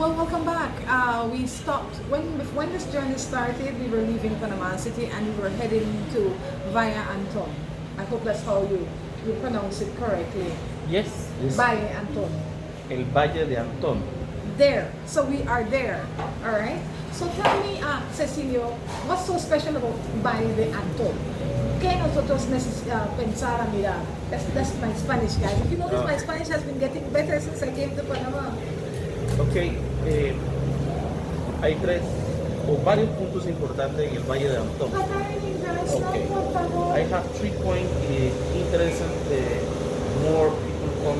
Well, welcome back. We stopped when this journey started. We were leaving Panama City and we were heading to Valle De Anton. I hope that's how you pronounce it correctly. Yes, it's Valle De Anton. El Valle de Anton. There. So we are there. All right. So tell me, Cecilio, what's so special about Valle De Anton? ¿Qué nosotros pensar a mirar? That's my Spanish, guys. If you notice, my Spanish has been getting better since I came to Panama. Ok, hay tres o varios puntos importantes en el Valle de Antón. Okay. I have 3 points interesting. More people come,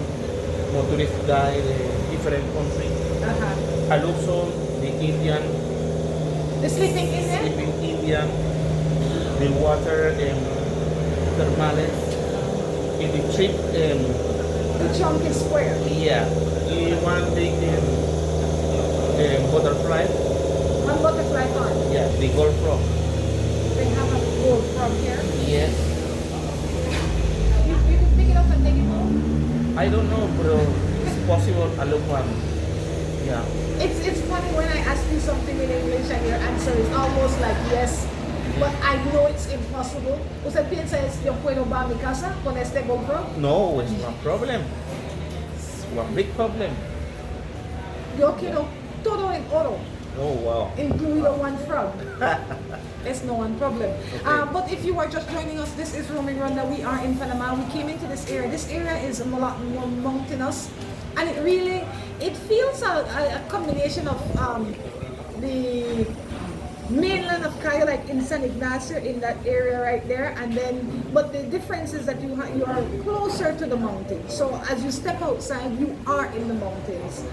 more tourists guide different countries. And also the Indian, The sleeping Indian? sleeping Indian, the water thermales. In the trip, The chunk is square. yeah, you want big butterfly. One butterfly farm. Yeah, the golf frog. They have a gold from here. Yes. You can pick it up and take it home. I don't know, bro. It's possible. I look one. Yeah. It's funny when I ask you something in English and your answer is almost like yes, but I know it's impossible. ¿Usted piensa es yo puedo va a mi casa con este GoPro? No, it's one problem. It's one big problem. Yo quiero todo en oro, Oh wow. incluido one frog. It's no one problem. But if you are just joining us, this is Roaming Rhonda. We are in Panama. We came into this area. This area is a lot more mountainous, and it feels a combination of the mainland of Cayo, like in San Ignacio, in that area right there, and then, but the difference is that you are closer to the mountains. So as you step outside, you are in the mountains.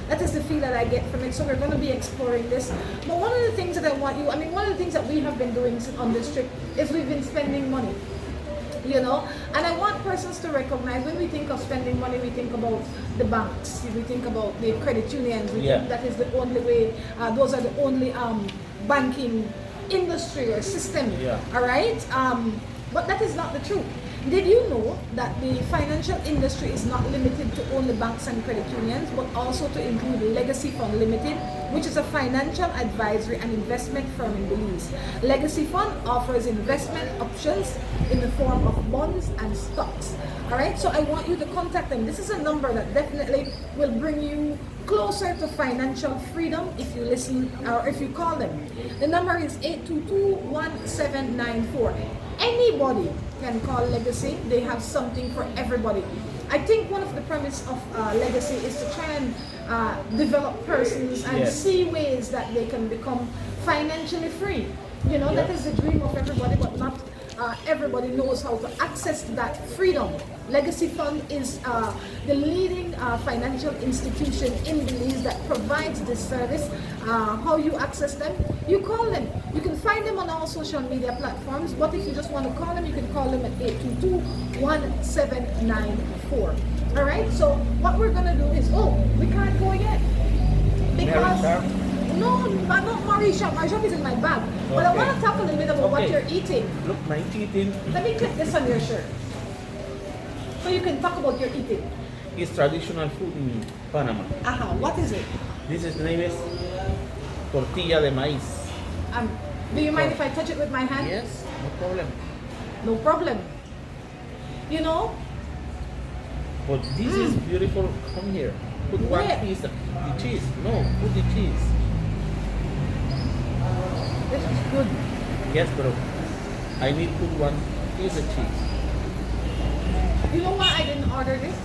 That is the feel that I get from it. So we're going to be exploring this. But one of the things that one of the things that we have been doing on this trip is we've been spending money. You know, and I want persons to recognize when we think of spending money, we think about the banks, we think about the credit unions, we think that is the only way, those are the only banking industry or system, all right? But that is not the truth. Did you know that the financial industry is not limited to only banks and credit unions, but also to include Legacy Fund Limited, which is a financial advisory and investment firm in Belize. Legacy Fund offers investment options in the form of bonds and stocks. All right, so I want you to contact them. This is a number that definitely will bring you closer to financial freedom if you listen or if you call them. The number is 822-1794. Anybody can call Legacy. They have something for everybody. I think one of the premise of Legacy is to try and develop persons and see ways that they can become financially free. You know, that is the dream of everybody, but not everybody knows how to access that freedom. Legacy Fund is the leading financial institution in Belize that provides this service. How you access them? You call them. You can find them on all social media platforms, but if you just want to call them, you can call them at 822-1794. All right, so what we're going to do is, we can't go yet. Because, no, not Marisha. Marisha is in my bag. But I want to talk a little bit about what you're eating. Look, my eating. Let me clip this on your shirt. So you can talk about your eating. It's traditional food in Panama. What is it? This is name is tortilla de maíz. Do you mind if I touch it with my hand? Yes, no problem. No problem. You know? But this is beautiful. Come here. Put one piece of the cheese. No, put the cheese. This is good. Yes, bro. I need put one piece of cheese. You know why I didn't order this?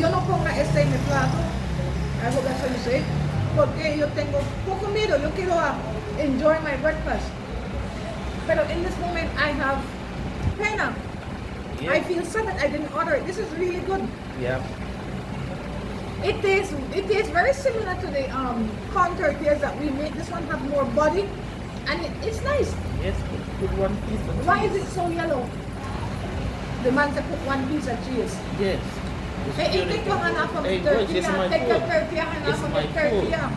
Yo no ponga este en mi plato. I hope that's what you say. Porque yo tengo poco miedo. Yo quiero enjoy my breakfast. Pero in this moment, I have pena. I feel sad that I didn't order it. This is really good. Yeah. It tastes very similar to the corn tortillas that we make. This one have more body, and it's nice. Yes, put one piece of cheese. Why is it so yellow? The man said put one piece of cheese. Yes. Hey, take your hand off of the tortilla. Take your tortilla hand off of the tortilla.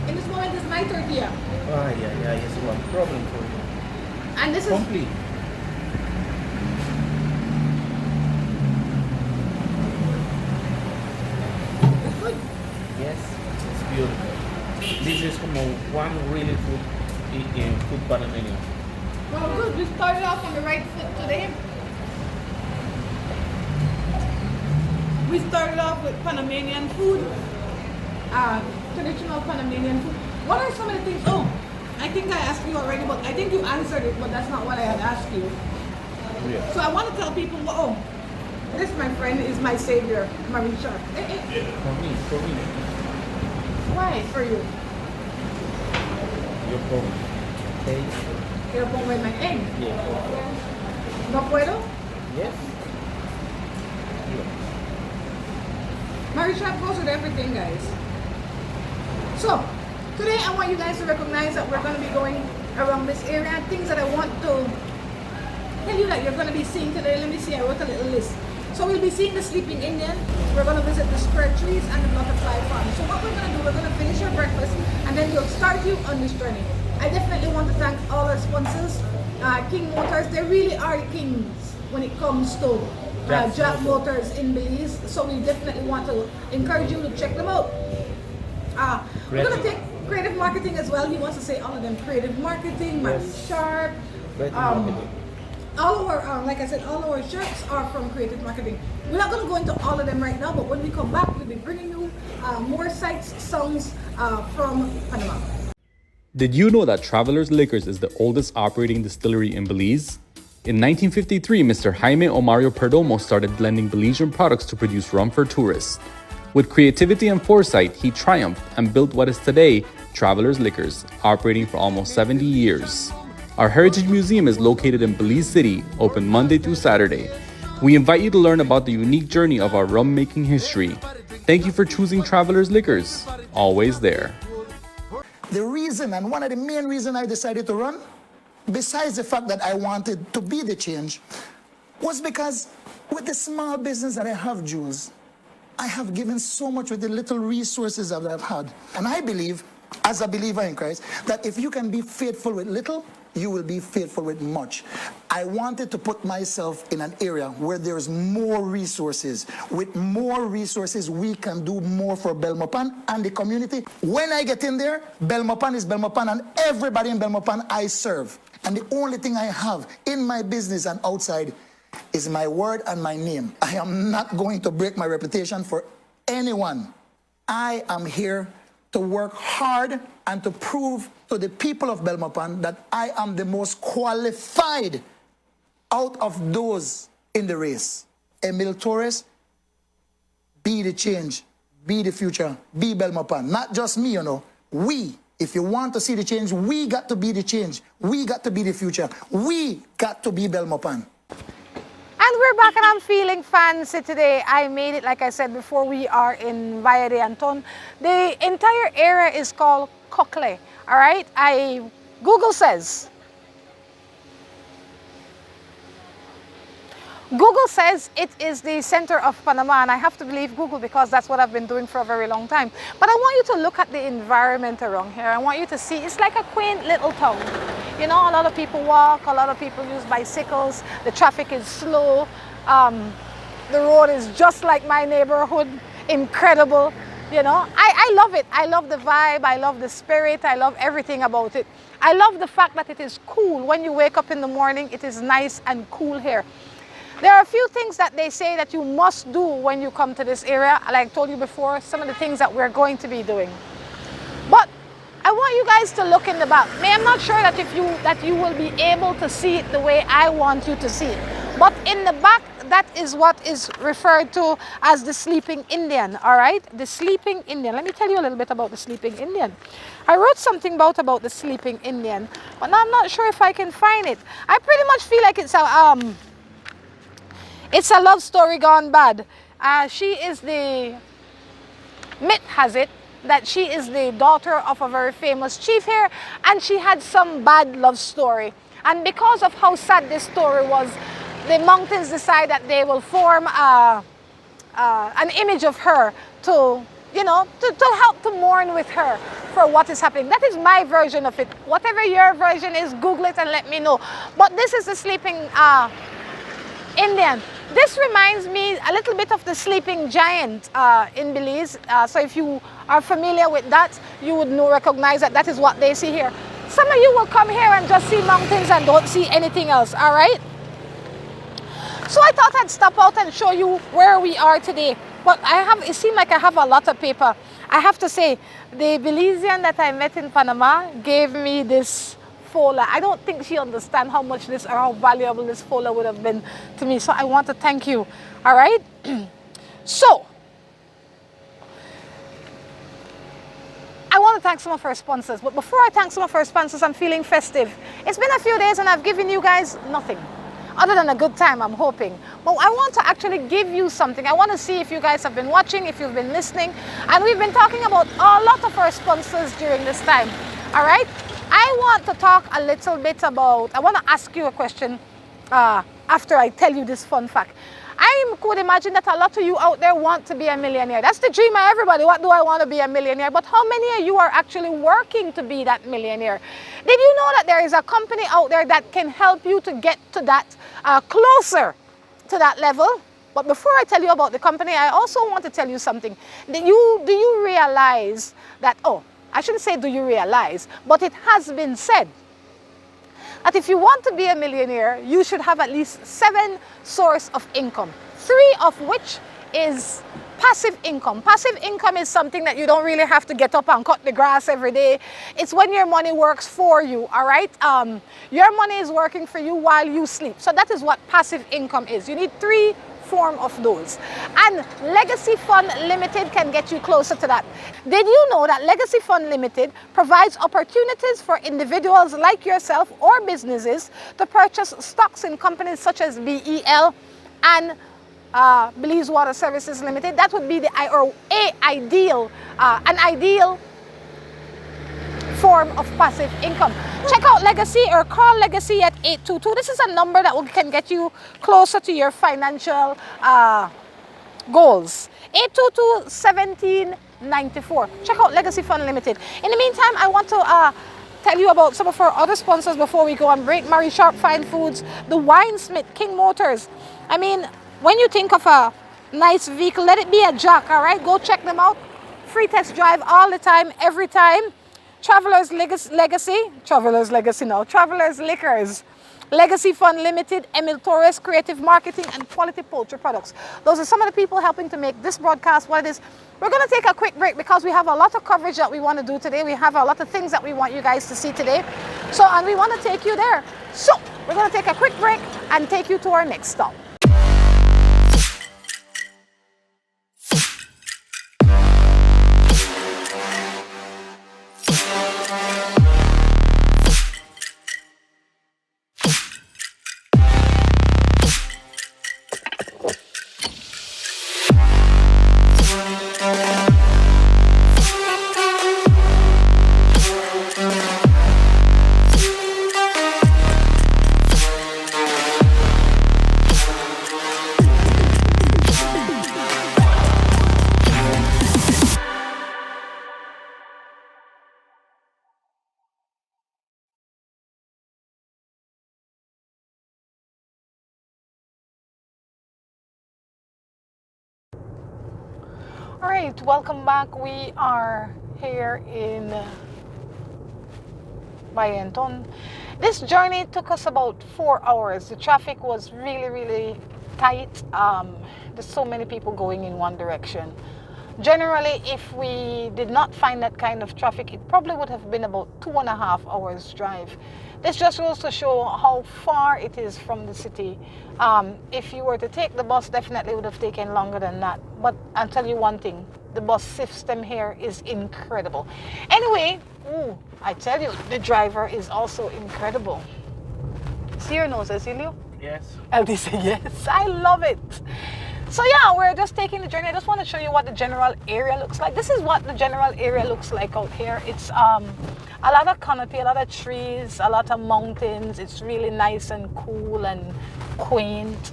In this moment, this is my tortilla. Yeah, it's one problem for you. And this Complete. is good. Yes. This is como one really food in food Panamanian. Well, good. We started off on the right foot today. We started off with Panamanian food, traditional Panamanian food. What are some of the things? Oh, I think I asked you already, but I think you answered it, but that's not what I had asked you. Yeah. So I want to tell people, oh, this, my friend, is my savior, Marisha. For me. Why for you? Yo como. Okay. Quiero comer my egg. Yeah. No puedo? Yes. Marisha goes with everything, guys. So, today I want you guys to recognize that we're going to be going around this area. Things that I want to tell you that you're going to be seeing today. Let me see, I wrote a little list. So we'll be seeing the Sleeping Indian. We're going to visit the square trees and the butterfly farm. So what we're going to do, we're going to finish our breakfast and then we'll start you on this journey. I definitely want to thank all our sponsors. King Motors, they really are the kings when it comes to Jack Motors in Belize. So we definitely want to encourage you to check them out. We're going to take creative marketing as well. He wants to say all of them. Creative marketing, Marie Sharp. All of our, like I said, all of our shirts are from creative marketing. We're not going to go into all of them right now, but when we come back, we'll be bringing you more sights, songs from Panama. Did you know that Travelers Liquors is the oldest operating distillery in Belize? In 1953, Mr. Jaime Omario Perdomo started blending Belizean products to produce rum for tourists. With creativity and foresight, he triumphed and built what is today Travelers Liquors, operating for almost 70 years. Our Heritage Museum is located in Belize City, open Monday through Saturday. We invite you to learn about the unique journey of our rum-making history. Thank you for choosing Travelers Liquors, always there. The reason, and one of the main reasons I decided to run, besides the fact that I wanted to be the change, was because with the small business that I have, Jules, I have given so much with the little resources that I've had. And I believe, as a believer in Christ, that if you can be faithful with little, you will be faithful with much. I wanted to put myself in an area where there's more resources. With more resources, we can do more for Belmopan and the community. When I get in there, Belmopan is Belmopan, and everybody in Belmopan I serve. And the only thing I have in my business and outside is my word and my name. I am not going to break my reputation for anyone. I am here to work hard and to prove to the people of Belmopan that I am the most qualified out of those in the race. Emil Torres, be the change, be the future, be Belmopan. Not just me, you know. We, if you want to see the change, we got to be the change. We got to be the future. We got to be Belmopan. And we're back and I'm feeling fancy today. I made it, like I said before, we are in Valle De Anton. The entire area is called Cocle, all right? Google says it is the center of Panama, and I have to believe Google because that's what I've been doing for a very long time. But I want you to look at the environment around here. I want you to see, it's like a quaint little town. You know, a lot of people walk, a lot of people use bicycles, the traffic is slow, the road is just like my neighborhood, incredible. You know, I love it. I love the vibe, I love the spirit, I love everything about it. I love the fact that it is cool. When you wake up in the morning, it is nice and cool here. There are a few things that they say that you must do when you come to this area. Like I told you before, some of the things that we're going to be doing. But I want you guys to look in the back. I'm not sure that you will be able to see it the way I want you to see it. But in the back, that is what is referred to as the Sleeping Indian, all right? The Sleeping Indian. Let me tell you a little bit about the Sleeping Indian. I wrote something about the Sleeping Indian, but now I'm not sure if I can find it. I pretty much feel like it's a love story gone bad. Myth has it that she is the daughter of a very famous chief here, and she had some bad love story. And because of how sad this story was, the mountains decide that they will form an image of her to help to mourn with her for what is happening. That is my version of it. Whatever your version is, Google it and let me know. But this is the Sleeping Indian. This reminds me a little bit of the sleeping giant in Belize. So if you are familiar with that, you would recognize that that is what they see here. Some of you will come here and just see mountains and don't see anything else, all right? So I thought I'd stop out and show you where we are today. But it seemed like I have a lot of paper. I have to say, the Belizean that I met in Panama gave me this folder. I don't think she understands how much this or how valuable this folder would have been to me. So I want to thank you, all right? So, I want to thank some of our sponsors. But before I thank some of our sponsors, I'm feeling festive. It's been a few days and I've given you guys nothing. Other than a good time, I'm hoping. But I want to actually give you something. I want to see if you guys have been watching, if you've been listening. And we've been talking about a lot of our sponsors during this time. All right? I want to talk a little bit about, I want to ask you a question after I tell you this fun fact. I could imagine that a lot of you out there want to be a millionaire. That's the dream of everybody. What do I want to be a millionaire? But how many of you are actually working to be that millionaire? Did you know that there is a company out there that can help you to get to that, closer to that level? But before I tell you about the company, I also want to tell you something. Do you realize that, I shouldn't say do you realize, but it has been said that if you want to be a millionaire, you should have at least 7 sources of income, 3 of which is passive income. Passive income is something that you don't really have to get up and cut the grass every day. It's when your money works for you, all right? Your money is working for you while you sleep. So that is what passive income is. You need 3 form of those. And Legacy Fund Limited can get you closer to that. Did you know that Legacy Fund Limited provides opportunities for individuals like yourself or businesses to purchase stocks in companies such as BEL and Belize Water Services Limited? That would be an ideal form of passive income. Check out Legacy or call Legacy at 822. This is a number that can get you closer to your financial goals. 822-1794. Check out Legacy Fund Limited. In the meantime, I want to tell you about some of our other sponsors before we go on break. Murray Sharp Fine Foods, the Winesmith, King Motors. I mean, when you think of a nice vehicle, let it be a Jack, all right? Go check them out. Free test drive all the time, every time. Travelers Liquors, Legacy Fund Limited, Emil Torres Creative Marketing, and Quality Poultry Products. Those are some of the people helping to make this broadcast what it is. We're going to take a quick break because we have a lot of coverage that we want to do today. We have a lot of things that we want you guys to see today. And we want to take you there. So we're going to take a quick break and take you to our next stop. All right, welcome back. We are here in Valle De Anton. This journey took us about 4 hours. The traffic was really, really tight. There's so many people going in one direction. Generally, if we did not find that kind of traffic, it probably would have been about 2.5 hours drive. This just goes to show how far it is from the city. If you were to take the bus, definitely would have taken longer than that. But I'll tell you one thing, the bus system here is incredible. Anyway, I tell you, the driver is also incredible. See your nose, Cecilio? Yes. LD say yes. I love it. So yeah, we're just taking the journey. I just want to show you what the general area looks like. This is what the general area looks like out here. It's a lot of canopy, a lot of trees, a lot of mountains. It's really nice and cool and quaint.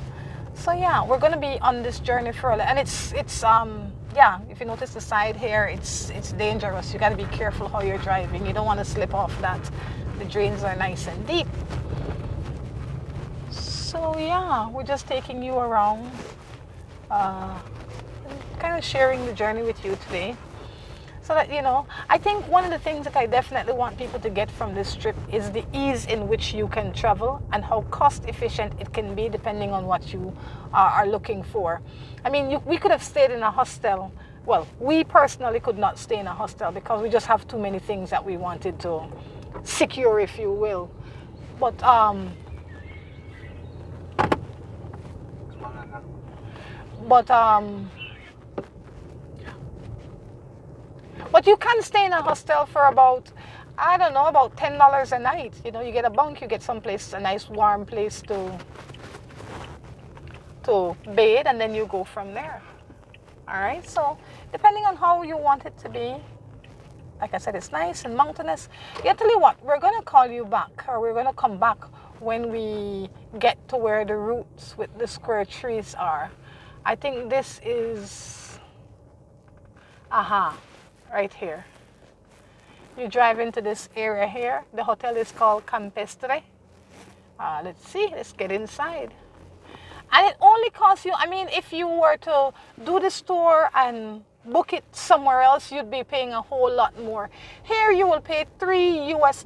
So yeah, we're gonna be on this journey for a little, and it's yeah, if you notice the side here, it's dangerous. You gotta be careful how you're driving. You don't want to slip off that. The drains are nice and deep. So yeah, we're just taking you around, kind of sharing the journey with you today. So that, you know, I think one of the things that I definitely want people to get from this trip is the ease in which you can travel and how cost efficient it can be depending on what you are looking for. I mean, we could have stayed in a hostel. Well, we personally could not stay in a hostel because we just have too many things that we wanted to secure, if you will. But But you can stay in a hostel for about, I don't know, about $10 a night. You know, you get a bunk, you get someplace, a nice warm place to bathe, and then you go from there. All right, so depending on how you want it to be, like I said, it's nice and mountainous. Yeah, tell you what, we're going to call you back, or we're going to come back when we get to where the roots with the square trees are. I think this is, right here. You drive into this area here. The hotel is called Campestre. Let's see, let's get inside. And it only costs you, I mean, if you were to do this tour and book it somewhere else, you'd be paying a whole lot more. Here you will pay $3 US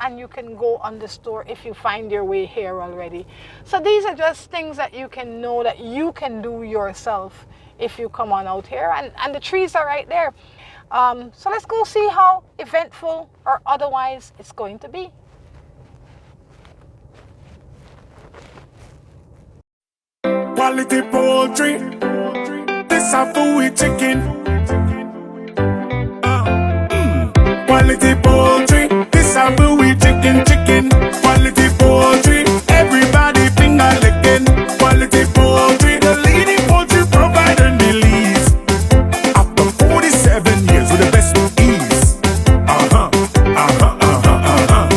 and you can go on this tour if you find your way here already. So these are just things that you can know that you can do yourself if you come on out here. And the trees are right there. So let's go see how eventful or otherwise it's going to be. Quality poultry, this a food chicken. Quality poultry, this a food chicken. Quality poultry, everybody finger licking. Quality poultry, the leading poultry provider in Belize. After 47 years with the best of ease.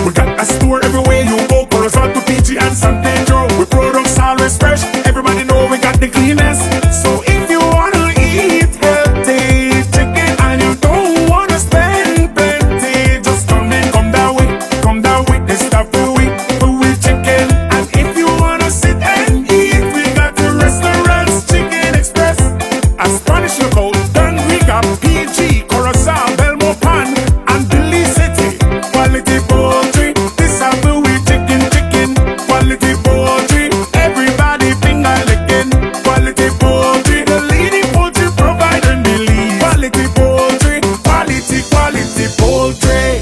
We got a store everywhere you go. Corozal to PG and San Pedro. We products always fresh. Everybody know we got the cleanest. So if you wanna eat healthy chicken and you don't wanna spend plenty, just come that way, this stuff for we chicken. And if you wanna sit and eat, we got the restaurants, Chicken Express, a Spanish Lookout, then we got PG, Corozal, Belmo Pan, and Billy City. Quality poultry, this a we chicken. Quality poultry, everybody finger licking. Quality poultry, the leading poultry provider in Belize. Quality poultry, quality poultry.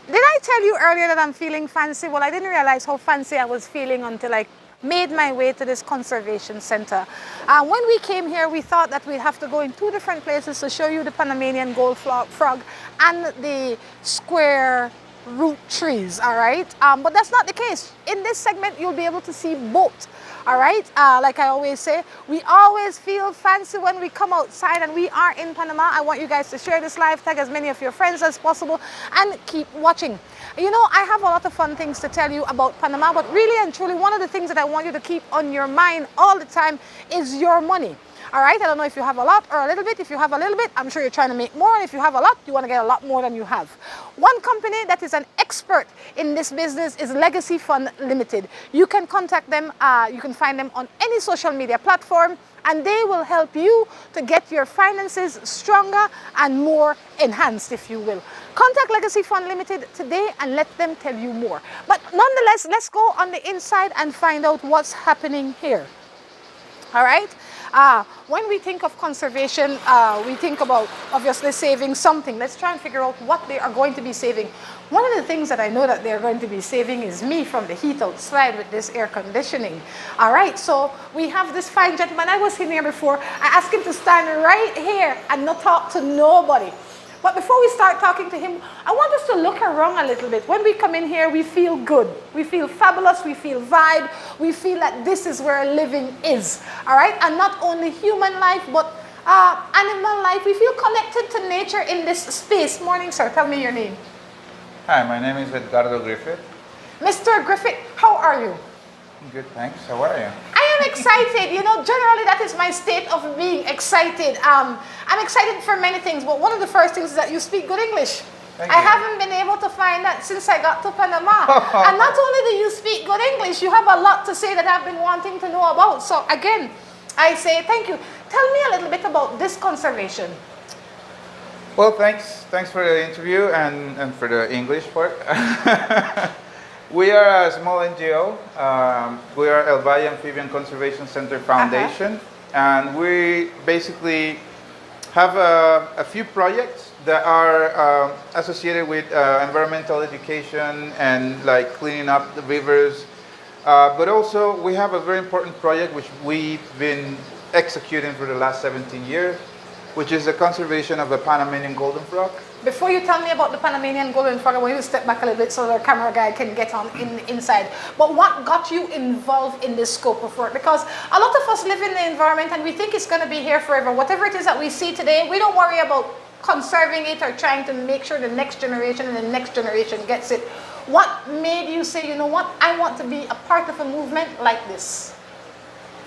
Did I tell you earlier that I'm feeling fancy? Well, I didn't realize how fancy I was feeling until I made my way to this conservation center. When we came here, we thought that we'd have to go in two different places to show you the Panamanian gold frog and the square root trees, all right? But that's not the case. In this segment, you'll be able to see both. All right, like I always say, we always feel fancy when we come outside, and we are in Panama. I want you guys to share this live, tag as many of your friends as possible, and keep watching. You know, I have a lot of fun things to tell you about Panama, but really and truly, one of the things that I want you to keep on your mind all the time is your money. All right, I don't know if you have a lot or a little bit. If you have a little bit, I'm sure you're trying to make more. And if you have a lot, you want to get a lot more than you have. One company that is an expert in this business is Legacy Fund Limited. You can contact them. You can find them on any social media platform, and they will help you to get your finances stronger and more enhanced, if you will. Contact Legacy Fund Limited today and let them tell you more. But nonetheless, let's go on the inside and find out what's happening here. All right. When we think of conservation, we think about obviously saving something. Let's try and figure out what they are going to be saving. One of the things that I know that they're going to be saving is me from the heat outside with this air conditioning. All right, so we have this fine gentleman. I was in here before. I asked him to stand right here and not talk to nobody. But before we start talking to him, I want us to look around a little bit. When we come in here, we feel good. We feel fabulous. We feel vibe. We feel that this is where living is. All right? And not only human life, but animal life. We feel connected to nature in this space. Morning, sir. Tell me your name. Hi, my name is Edgardo Griffith. Mr. Griffith, how are you? Good, thanks. How are you? I am excited. You know, generally that is my state of being excited. I'm excited for many things, but one of the first things is that you speak good English. Thank I you. haven't been able to find that since I got to Panama. And not only do you speak good English, you have a lot to say that I've been wanting to know about. So again, I say thank you. Tell me a little bit about this conservation. Well, thanks. Thanks for the interview and for the English part. We are a small NGO. We are El Valle Amphibian Conservation Center Foundation. And we basically have a few projects that are associated with environmental education and like cleaning up the rivers. But also we have a very important project which we've been executing for the last 17 years, which is the conservation of the Panamanian golden frog. Before you tell me about the Panamanian golden frog, I want you to step back a little bit so the camera guy can get on inside. But what got you involved in this scope of work? Because a lot of us live in the environment and we think it's going to be here forever. Whatever it is that we see today, we don't worry about conserving it or trying to make sure the next generation and the next generation gets it. What made you say, you know what, I want to be a part of a movement like this?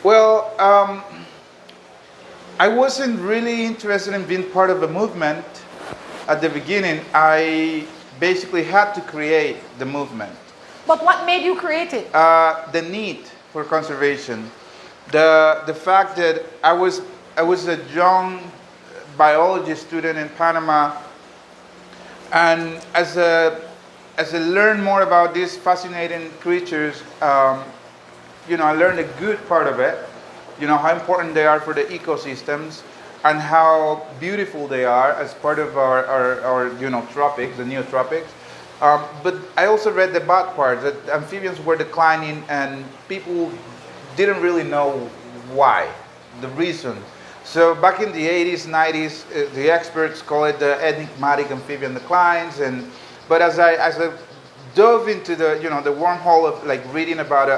Well, I wasn't really interested in being part of a movement at the beginning. I basically had to create the movement. But what made you create it? The need for conservation, the fact that I was a young biology student in Panama, and as I learned more about these fascinating creatures, you know, I learned a good part of it. You know, how important they are for the ecosystems and how beautiful they are as part of our you know, tropics, the neotropics. But I also read the bad part, that amphibians were declining and people didn't really know why, the reason. So back in the 80s, 90s, the experts call it the enigmatic amphibian declines. But as I dove into the, you know, the wormhole of like reading about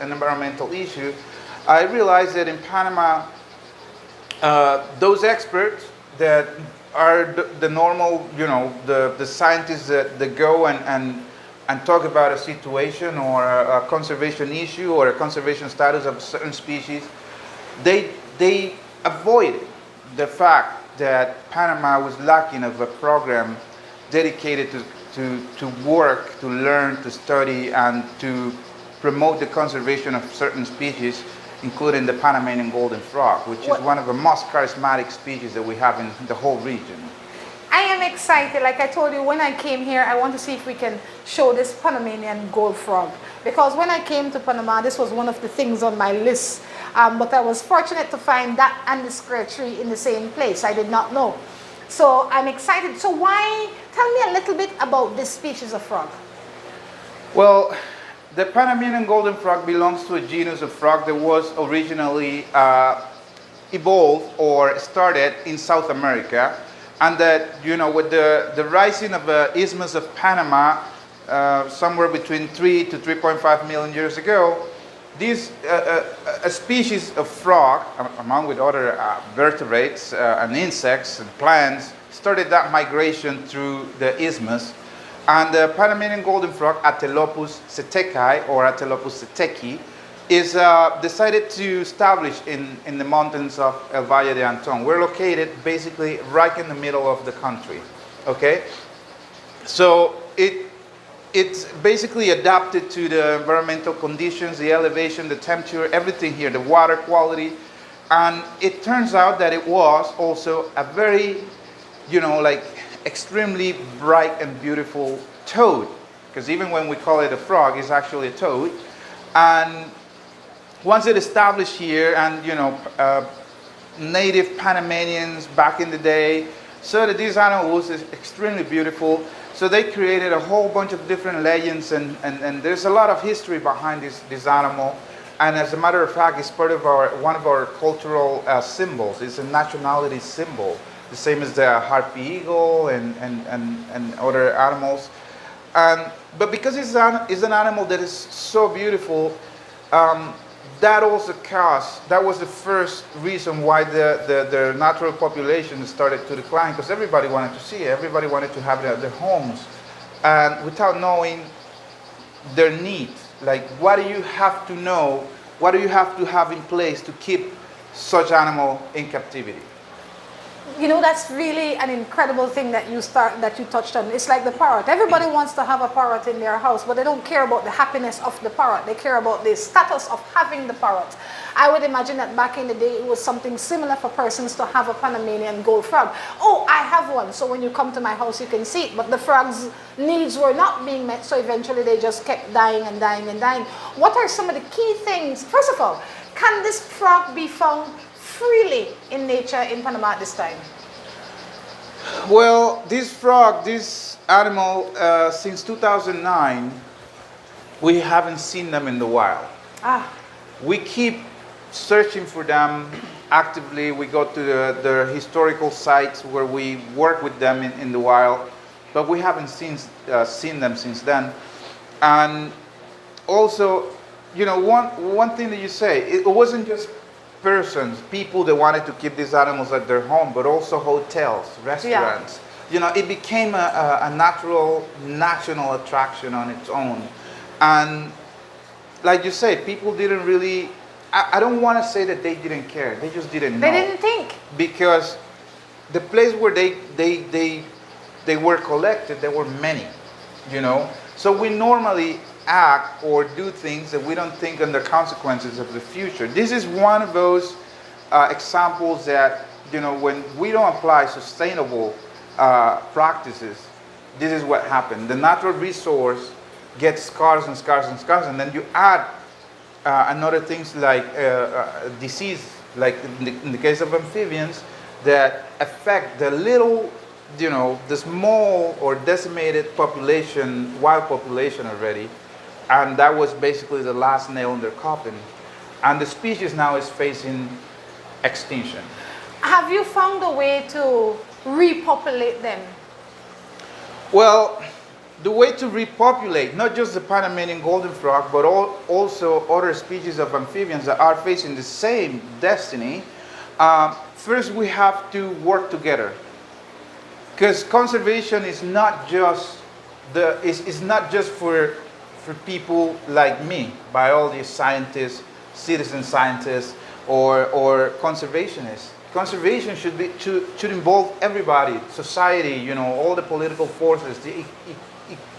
an environmental issue, I realized that in Panama, those experts that are the normal, you know, the scientists that go and talk about a situation or a conservation issue or a conservation status of a certain species, they avoided the fact that Panama was lacking of a program dedicated to work, to learn, to study, and to promote the conservation of certain species, including the Panamanian golden frog, which is one of the most charismatic species that we have in the whole region. I am excited. Like I told you, when I came here, I want to see if we can show this Panamanian gold frog. Because when I came to Panama, this was one of the things on my list. But I was fortunate to find that and the square tree in the same place. I did not know. So I'm excited. So tell me a little bit about this species of frog. Well, the Panamanian golden frog belongs to a genus of frog that was originally evolved or started in South America, and that, you know, with the rising of the Isthmus of Panama, somewhere between 3 to 3.5 million years ago, this a species of frog, along with other vertebrates and insects and plants, started that migration through the isthmus. And the Panamanian golden frog, Atelopus seteki or Atelopus seteki, is decided to establish in the mountains of El Valle De Anton. We're located basically right in the middle of the country, okay? So it's basically adapted to the environmental conditions, the elevation, the temperature, everything here, the water quality. And it turns out that it was also a very, you know, like extremely bright and beautiful toad, because even when we call it a frog, it's actually a toad. And once it established here, and you know, native Panamanians back in the day saw that this animal was extremely beautiful, so they created a whole bunch of different legends, and there's a lot of history behind this animal. And as a matter of fact, it's part of one of our cultural symbols. It's a nationality symbol, the same as the harpy eagle and other animals. But because it's an animal that is so beautiful, that was the first reason why the natural population started to decline, because everybody wanted to see it. Everybody wanted to have their homes, and without knowing their needs. Like, what do you have to know? What do you have to have in place to keep such animal in captivity? you know, that's really an incredible thing that you touched on. It's like the parrot. Everybody wants to have a parrot in their house, but they don't care about the happiness of the parrot. They care about the status of having the parrot. I would imagine that back in the day, it was something similar for persons to have a Panamanian gold frog. Oh, I have one, so when you come to my house, you can see it. But the frog's needs were not being met, so eventually they just kept dying and dying and dying. What are some of the key things? First of all, can this frog be found freely in nature in Panama at this time? Well, this frog, this animal, since 2009, we haven't seen them in the wild. We keep searching for them actively. We go to the historical sites where we work with them in the wild, but we haven't seen them since then. And also, you know, one thing that you say, it wasn't just people that wanted to keep these animals at their home, but also hotels, restaurants. Yeah. You know, it became a natural national attraction on its own. And like you say, people didn't really, I don't want to say that they didn't care, they just didn't know. They didn't think. Because the place where they were collected, there were many, you know. So we normally act or do things that we don't think on the consequences of the future. This is one of those examples that, you know, when we don't apply sustainable practices, this is what happened. The natural resource gets scarce and scarce and scarce, and then you add another things like disease, like in the case of amphibians, that affect the little, you know, the small or decimated population, wild population already. And that was basically the last nail in their coffin. And the species now is facing extinction. Have you found a way to repopulate them? Well, the way to repopulate, not just the Panamanian golden frog, but also other species of amphibians that are facing the same destiny, first we have to work together. Because conservation is not just for people like me, biologists, scientists, citizen scientists, or conservationists. Conservation should involve everybody, society, you know, all the political forces, the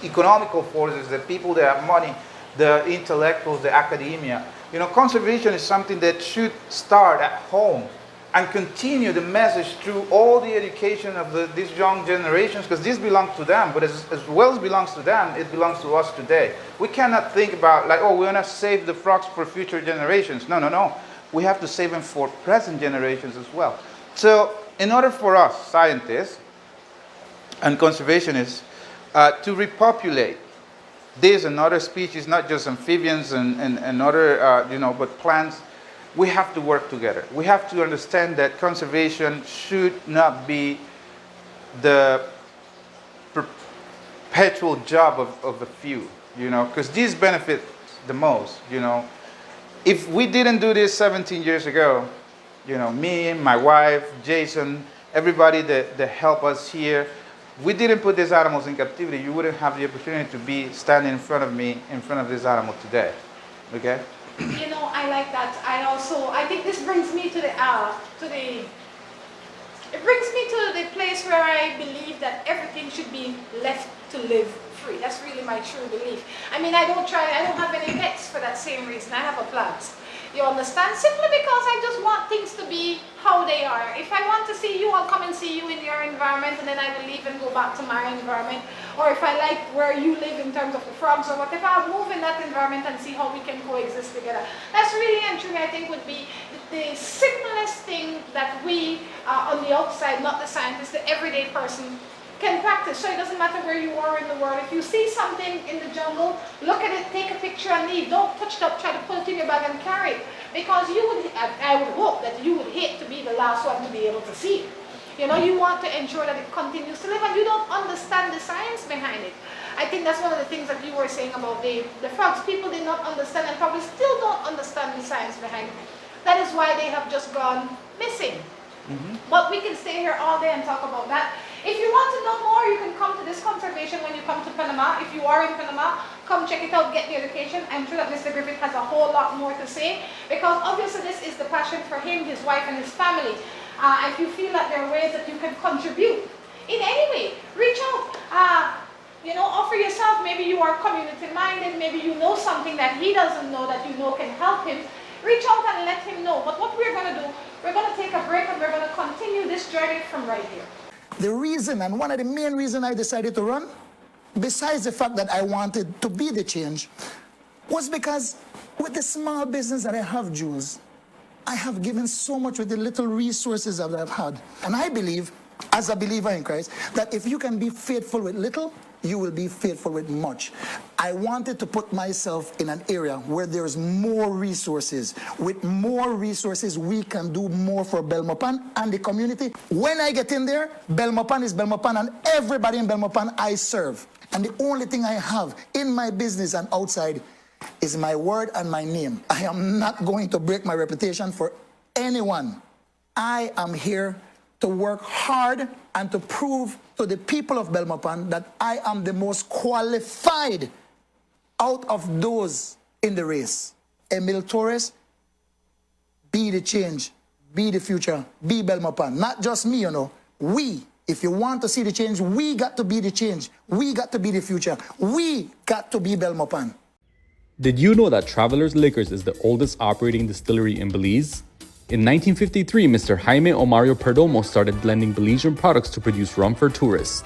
economical forces, the people that have money, the intellectuals, the academia. You know, conservation is something that should start at home and continue the message through all the education of these young generations, because this belongs to them, but as well as belongs to them, it belongs to us today. We cannot think about like, oh, we're going to save the frogs for future generations. No, no, no. We have to save them for present generations as well. So in order for us, scientists and conservationists, to repopulate this and other species, not just amphibians and other, you know, but plants, we have to work together. We have to understand that conservation should not be the perpetual job of a few, you know, because these benefit the most, you know. If we didn't do this 17 years ago, you know, me, my wife, Jason, everybody that helped us here, we didn't put these animals in captivity, you wouldn't have the opportunity to be standing in front of me, in front of this animal today, okay? You know, I like that. I think this brings me to the place where I believe that everything should be left to live free. That's really my true belief. I mean, I don't have any pets for that same reason. I have a plant. You understand? Simply because I just want things to be how they are. If I want to see you, I'll come and see you in your environment, and then I will leave and go back to my environment. Or if I like where you live in terms of the frogs or whatever, I'll move in that environment and see how we can coexist together. That's really and truly, I think, would be the simplest thing that we on the outside, not the scientist, the everyday person, can practice. So it doesn't matter where you are in the world. If you see something in the jungle, look at it, take a picture and leave. Don't touch it up, try to put it in your bag and carry it. Because I would hope that you would hate to be the last one to be able to see it. You know, you want to ensure that it continues to live, and you don't understand the science behind it. I think that's one of the things that you were saying about the frogs. People did not understand and probably still don't understand the science behind it. That is why they have just gone missing. But we can stay here all day and talk about that. If you want to know more, you can come to this conservation when you come to Panama. If you are in Panama, come check it out, get the education. I'm sure that Mr. Griffith has a whole lot more to say, because obviously this is the passion for him, his wife, and his family. If you feel that there are ways that you can contribute in any way, reach out. Offer yourself. Maybe you are community minded, maybe you know something that he doesn't know that you know can help him. Reach out and let him know. But what we're going to do, we're going to take a break and we're going to continue this journey from right here. The reason, and one of the main reasons I decided to run, besides the fact that I wanted to be the change, was because with the small business that I have, Jules, I have given so much with the little resources that I've had. And I believe, as a believer in Christ, that if you can be faithful with little, you will be faithful with much. I wanted to put myself in an area where there's more resources. With more resources, we can do more for Belmopan and the community. When I get in there, Belmopan is Belmopan, and everybody in Belmopan I serve. And the only thing I have in my business and outside is my word and my name. I am not going to break my reputation for anyone. I am here to work hard and to prove to the people of Belmopan that I am the most qualified out of those in the race. Emil Torres, be the change, be the future, be Belmopan. Not just me, We, if you want to see the change, we got to be the change. We got to be the future. We got to be Belmopan. Did you know that Travelers Liquors is the oldest operating distillery in Belize? In 1953, Mr. Jaime Omario Perdomo started blending Belizean products to produce rum for tourists.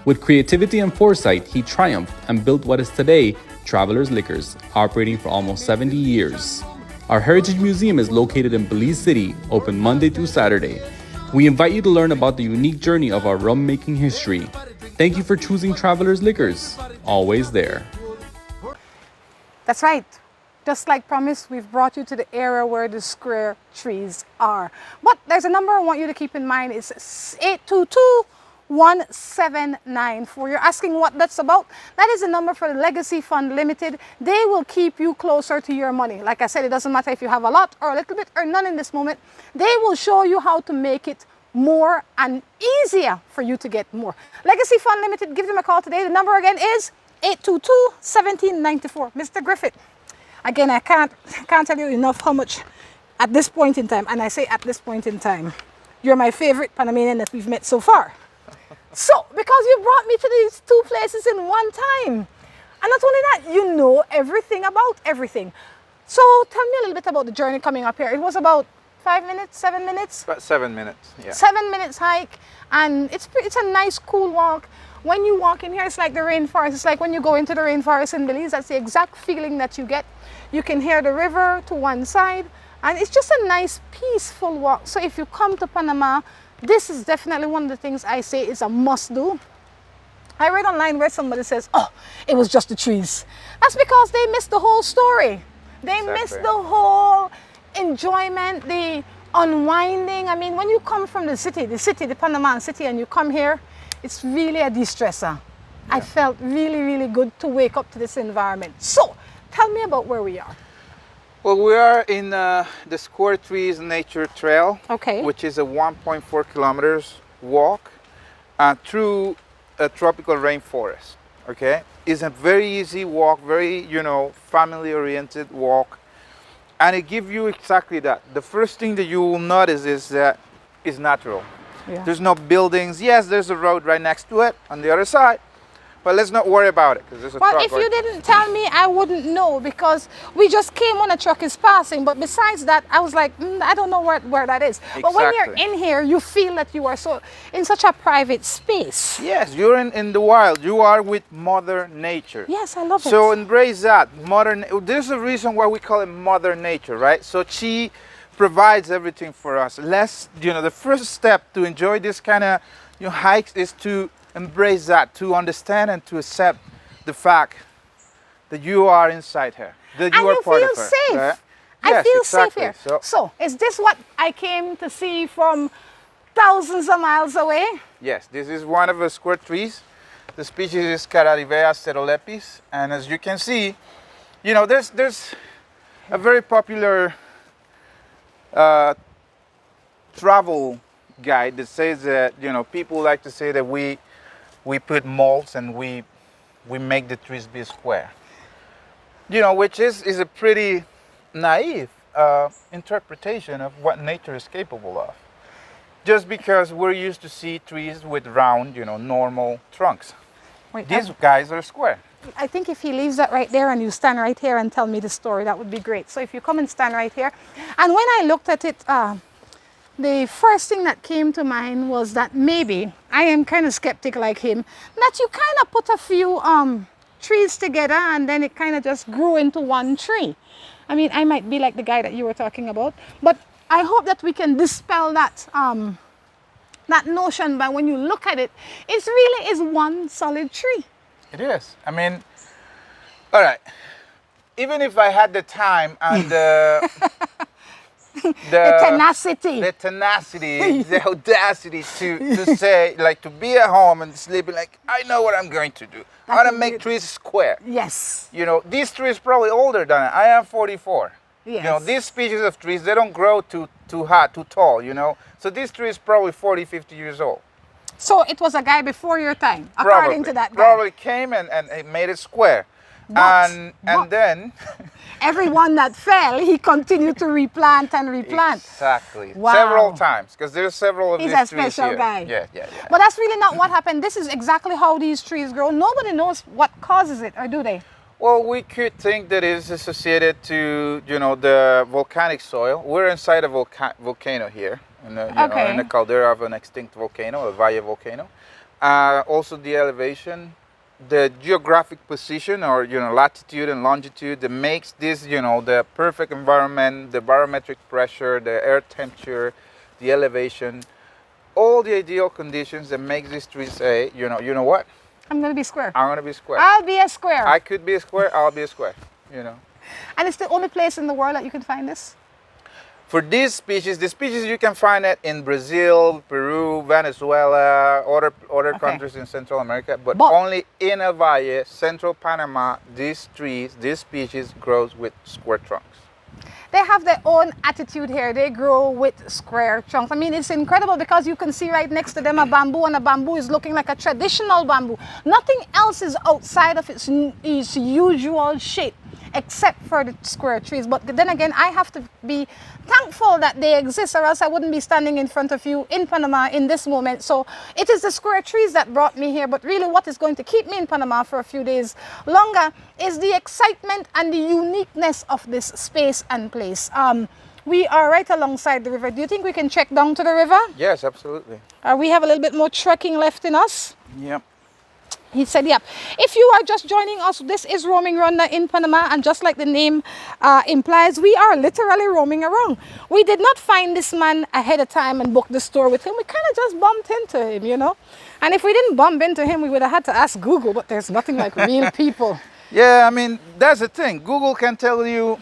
With creativity and foresight, he triumphed and built what is today Travelers Liquors, operating for almost 70 years. Our Heritage Museum is located in Belize City, open Monday through Saturday. We invite you to learn about the unique journey of our rum-making history. Thank you for choosing Travelers Liquors, always there. That's right. Just like promised, we've brought you to the area where the square trees are. But there's a number I want you to keep in mind. It's 822-1794. You're asking what that's about? That is the number for the Legacy Fund Limited. They will keep you closer to your money. Like I said, it doesn't matter if you have a lot or a little bit or none in this moment. They will show you how to make it more and easier for you to get more. Legacy Fund Limited, give them a call today. The number again is 822-1794. Mr. Griffith. Again, I can't tell you enough how much at this point in time, and I say at this point in time, you're my favorite Panamanian that we've met so far. So, because you brought me to these two places in one time. And not only that, you know everything about everything. So, tell me a little bit about the journey coming up here. It was about 5 minutes, 7 minutes? About 7 minutes, yeah. 7 minutes hike, and it's a nice, cool walk. When you walk in here, it's like the rainforest. It's like when you go into the rainforest in Belize, that's the exact feeling that you get. You can hear the river to one side, and it's just a nice, peaceful walk. So if you come to Panama, this is definitely one of the things I say is a must do. I read online where somebody says, oh, it was just the trees. That's because they missed the whole story. They missed the whole enjoyment, the unwinding. I mean, when you come from the Panama city, and you come here, it's really a de-stressor. Yeah. I felt really, really good to wake up to this environment. So, tell me about where we are. Well, we are in the Square Trees Nature Trail, okay, which is a 1.4 kilometers walk through a tropical rainforest. Okay, it's a very easy walk, very family-oriented walk, and it gives you exactly that. The first thing that you will notice is that it's natural. Yeah. There's no buildings. Yes, there's a road right next to it on the other side. But let's not worry about it because there's a truck. Well, if you didn't tell me, I wouldn't know because we just came when a truck is passing. But besides that, I was like, I don't know where that is. Exactly. But when you're in here, you feel that you are in such a private space. Yes, you're in the wild. You are with Mother Nature. Yes, I love it. So embrace that. There's a reason why we call it Mother Nature, right? So she provides everything for us. The first step to enjoy this kind of hikes is to embrace that, to understand and to accept the fact that you are inside her, that you are part of her. Safe. Right? I feel safe here. So, is this what I came to see from thousands of miles away? Yes, this is one of the square trees. The species is Cararibea cerolepis, and as you can see, there's a very popular travel guide that says that people like to say that we put molds and we make the trees be square, which is a pretty naive interpretation of what nature is capable of. just because we're used to see trees with round, normal trunks. Wait, These guys are square. I think if he leaves that right there and you stand right here and tell me the story, that would be great. So if you come and stand right here. And when I looked at it, the first thing that came to mind was that maybe, I am kind of skeptic like him, that you kind of put a few trees together and then it kind of just grew into one tree. I mean, I might be like the guy that you were talking about, but I hope that we can dispel that that notion by when you look at it, it really is one solid tree. It is. I mean, all right. Even if I had the time and the tenacity, the audacity to say, like, to be at home and sleeping, like, I know what I'm going to do. I'm going to make trees square. Yes. This tree is probably older than I am 44. Yes. These species of trees, they don't grow too high, too tall, So this tree is probably 40, 50 years old. So it was a guy before your time, according to that guy. Probably came and made it square. And then everyone that fell, he continued to replant and replant. Exactly. Wow. Several times, because there's several of He's these a trees special here. guy. Yeah. But that's really not what happened. This is exactly how these trees grow. Nobody knows what causes it, or do they? Well, we could think that it's associated to, the volcanic soil. We're inside a volcano here, in the caldera of an extinct volcano, a Valle volcano. Also the elevation, the geographic position, or, latitude and longitude that makes this, the perfect environment, the barometric pressure, the air temperature, the elevation, all the ideal conditions that make these trees say, you know what? I'm going to be square. I'm going to be square. I'll be a square. I could be a square, I'll be a square, And it's the only place in the world that you can find this? For this species, you can find it in Brazil, Peru, Venezuela, other countries in Central America, but only in El Valle, Central Panama, this species grows with square trunks. They have their own attitude here. They grow with square trunks. I mean, it's incredible because you can see right next to them a bamboo, and a bamboo is looking like a traditional bamboo. Nothing else is outside of its usual shape except for the square trees. But then again, I have to be thankful that they exist, or else I wouldn't be standing in front of you in Panama in this moment. So it is the square trees that brought me here, but really what is going to keep me in Panama for a few days longer is the excitement and the uniqueness of this space and place. We are right alongside the river. Do you think we can trek down to the river? Yes, absolutely. We have a little bit more trekking left in us. Yep. He said, yep. If you are just joining us, this is Roaming Rhonda in Panama, and just like the name implies, we are literally roaming around. We did not find this man ahead of time and book the store with him. We kind of just bumped into him, And if we didn't bump into him, we would have had to ask Google, but there's nothing like real people. Yeah, I mean, that's the thing. Google can tell you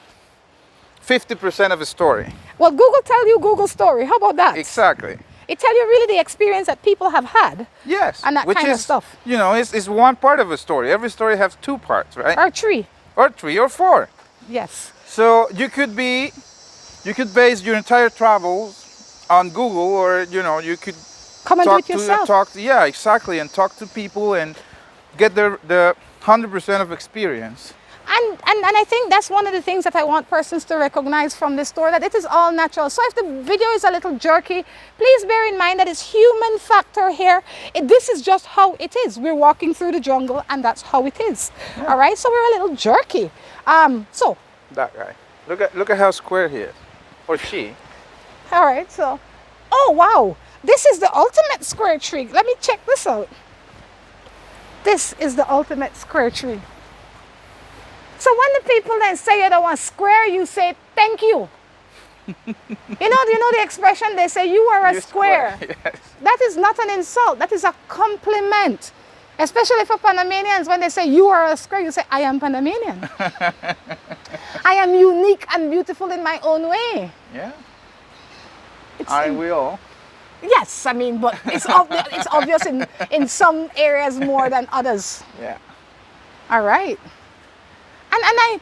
50% of a story. Well, Google tell you Google's story. How about that? Exactly. It tell you really the experience that people have had. Yes. And that kind of stuff. It's one part of a story. Every story has two parts, right? Or three. Or three or four. Yes. So you could base your entire travels on Google, or, you could come and do it yourself. Yeah, exactly. And talk to people and get the 100% of experience. And I think that's one of the things that I want persons to recognize from this story, that it is all natural. So if the video is a little jerky, please bear in mind that it's human factor here. This is just how it is. We're walking through the jungle and that's how it is. Yeah. All right, so we're a little jerky. So that guy, look at how square he is, or she. All right, so, oh wow, this is the ultimate square tree. Let me check this out. This is the ultimate square tree. So when the people then say you don't want square, you say thank you. You know the expression, they say you are a square. Yes. That is not an insult, that is a compliment. Especially for Panamanians, when they say you are a square, you say I am Panamanian. I am unique and beautiful in my own way. Yeah. Aren't we all? Yes, I mean, but it's obvious in some areas more than others. Yeah. All right. And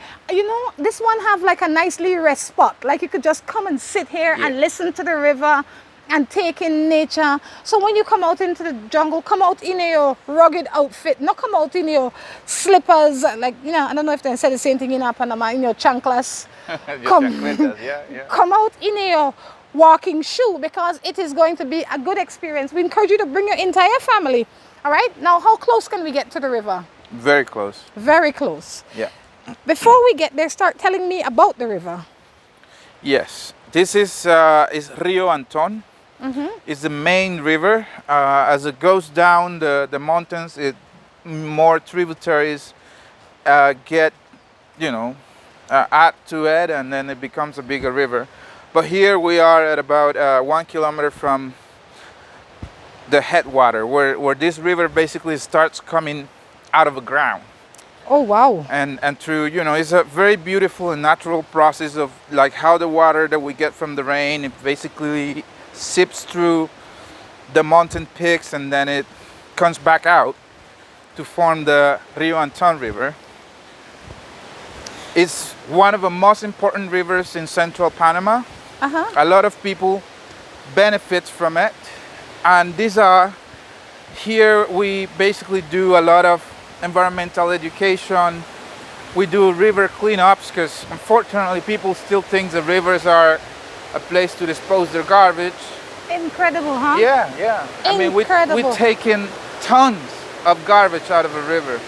this one have like a nicely rest spot. Like you could just come and sit here and listen to the river and take in nature. So when you come out into the jungle, come out in your rugged outfit, not come out in your slippers. Like, I don't know if they say the same thing in Panama, in your chanclas. Chancletas, yeah. Come out in your walking shoe, because it is going to be a good experience. We encourage you to bring your entire family. All right. Now, how close can we get to the river? Very close. Very close. Yeah. Before we get there, start telling me about the river. Yes. This is Rio Anton. It's the main river. As it goes down the mountains, more tributaries get, add to it, and then it becomes a bigger river. But here we are at about 1 kilometer from the headwater, where this river basically starts coming out of the ground. Oh, wow. And through, it's a very beautiful and natural process of like how the water that we get from the rain, it basically sips through the mountain peaks and then it comes back out to form the Rio Anton River. It's one of the most important rivers in central Panama. A lot of people benefit from it. And here we basically do a lot of environmental education. We do river cleanups because unfortunately people still think the rivers are a place to dispose their garbage. Incredible, huh? Yeah. I mean, we've taken tons of garbage out of a river.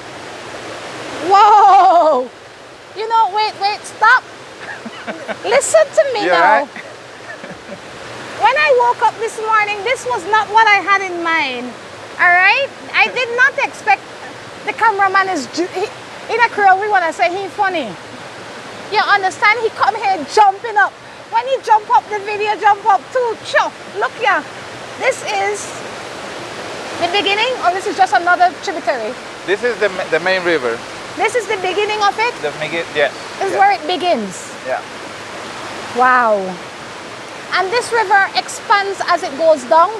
Whoa! Wait, stop. Listen to me now. Right? When I woke up this morning, this was not what I had in mind. All right? I did not expect the cameraman in a curl. We want to say he's funny. You understand? He come here jumping up. When he jump up, the video jump up too. Sure. Look here. This is the beginning, or this is just another tributary? This is the main river. This is the beginning of it? Yes. This is where it begins. Yeah. Wow. And this river expands as it goes down?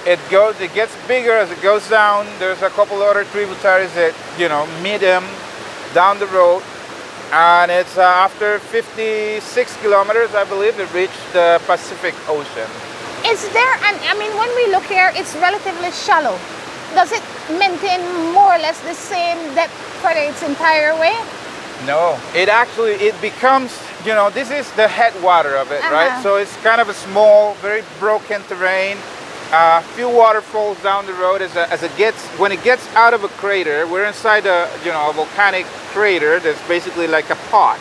It gets bigger as it goes down. There's a couple other tributaries that, meet them down the road. And it's after 56 kilometers, I believe, it reached the Pacific Ocean. Is there, when we look here, it's relatively shallow. Does it maintain more or less the same depth for its entire way? No, it becomes, this is the headwater of it, right? So it's kind of a small, very broken terrain. A few waterfalls down the road when it gets out of a crater. We're inside a volcanic crater that's basically like a pot,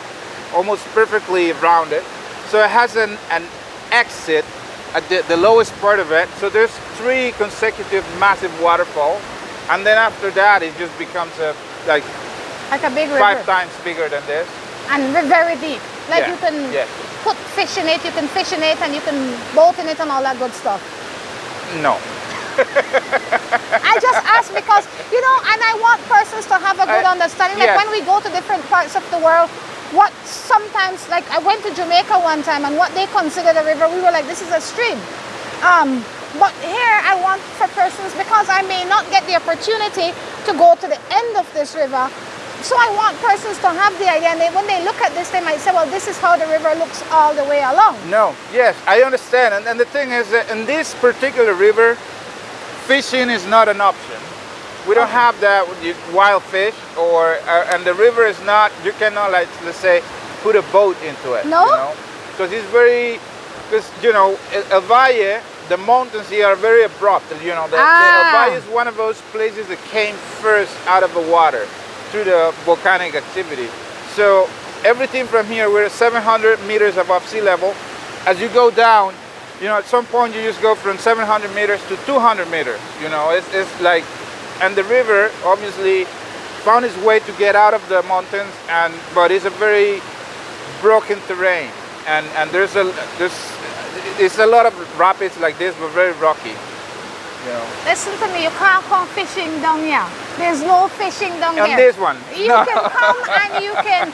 almost perfectly rounded. So it has an exit at the lowest part of it. So there's 3 consecutive massive waterfalls, and then after that it just becomes like a big river, 5 times bigger than this, and very deep. Like you can put fish in it, you can fish in it, and you can boat in it and all that good stuff. No. I just asked because, and I want persons to have a good understanding. Like when we go to different parts of the world, what sometimes, like I went to Jamaica one time, and what they consider the river, we were like, this is a stream. But here I want for persons, because I may not get the opportunity to go to the end of this river, so I want persons to have the idea, and when they look at this, they might say, well, this is how the river looks all the way along. No, yes, I understand. And the thing is that in this particular river, fishing is not an option. We don't have that with wild fish, and the river is not, you cannot, like, let's say, put a boat into it. No? Because it's El Valle, the mountains here are very abrupt. The El Valle is one of those places that came first out of the water through the volcanic activity. So everything from here, we're 700 meters above sea level. As you go down, at some point you just go from 700 meters to 200 meters. It's like, and the river obviously found its way to get out of the mountains, but it's a very broken terrain, and there's a lot of rapids like this, but very rocky. Listen to me, you can't come fishing down here. There's no fishing down here. On this one. You can come and you can